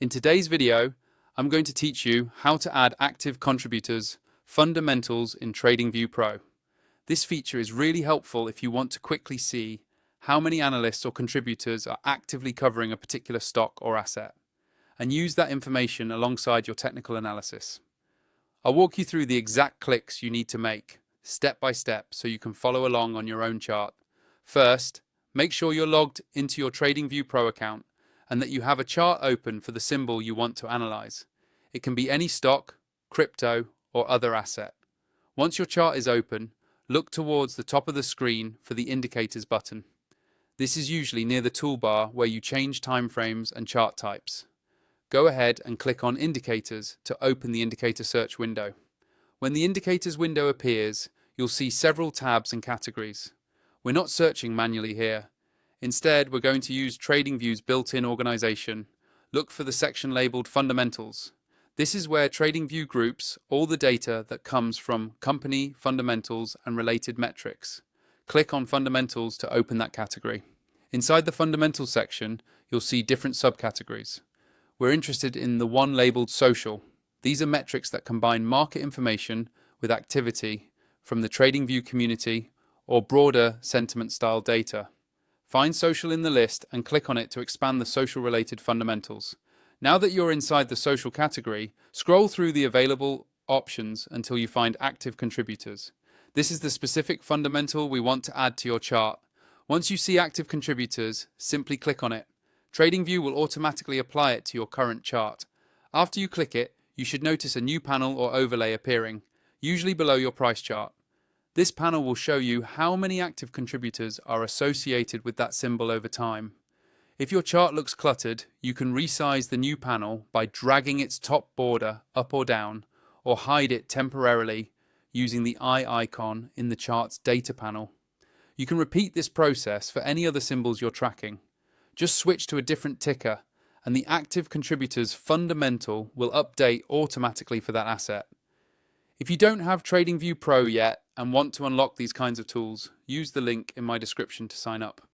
In today's video, I'm going to teach you how to add active contributors fundamentals in TradingView Pro. This feature is really helpful if you want to quickly see how many analysts or contributors are actively covering a particular stock or asset, and use that information alongside your technical analysis. I'll walk you through the exact clicks you need to make, step by step, so you can follow along on your own chart. First, make sure you're logged into your TradingView Pro account and that you have a chart open for the symbol you want to analyze. It can be any stock, crypto, or other asset. Once your chart is open, look towards the top of the screen for the indicators button. This is usually near the toolbar where you change timeframes and chart types. Go ahead and click on Indicators to open the indicator search window. When the indicators window appears, you'll see several tabs and categories. We're not searching manually here. Instead, we're going to use TradingView's built-in organization. Look for the section labeled Fundamentals. This is where TradingView groups all the data that comes from company, fundamentals, and related metrics. Click on Fundamentals to open that category. Inside the Fundamentals section, you'll see different subcategories. We're interested in the one labeled Social. These are metrics that combine market information with activity from the TradingView community or broader sentiment-style data. Find Social in the list and click on it to expand the social-related fundamentals. Now that you're inside the social category, scroll through the available options until you find active contributors. This is the specific fundamental we want to add to your chart. Once you see active contributors, simply click on it. TradingView will automatically apply it to your current chart. After you click it, you should notice a new panel or overlay appearing, usually below your price chart. This panel will show you how many active contributors are associated with that symbol over time. If your chart looks cluttered, you can resize the new panel by dragging its top border up or down, or hide it temporarily using the eye icon in the chart's data panel. You can repeat this process for any other symbols you're tracking. Just switch to a different ticker, and the active contributors fundamental will update automatically for that asset. If you don't have TradingView Pro yet and want to unlock these kinds of tools, use the link in my description to sign up.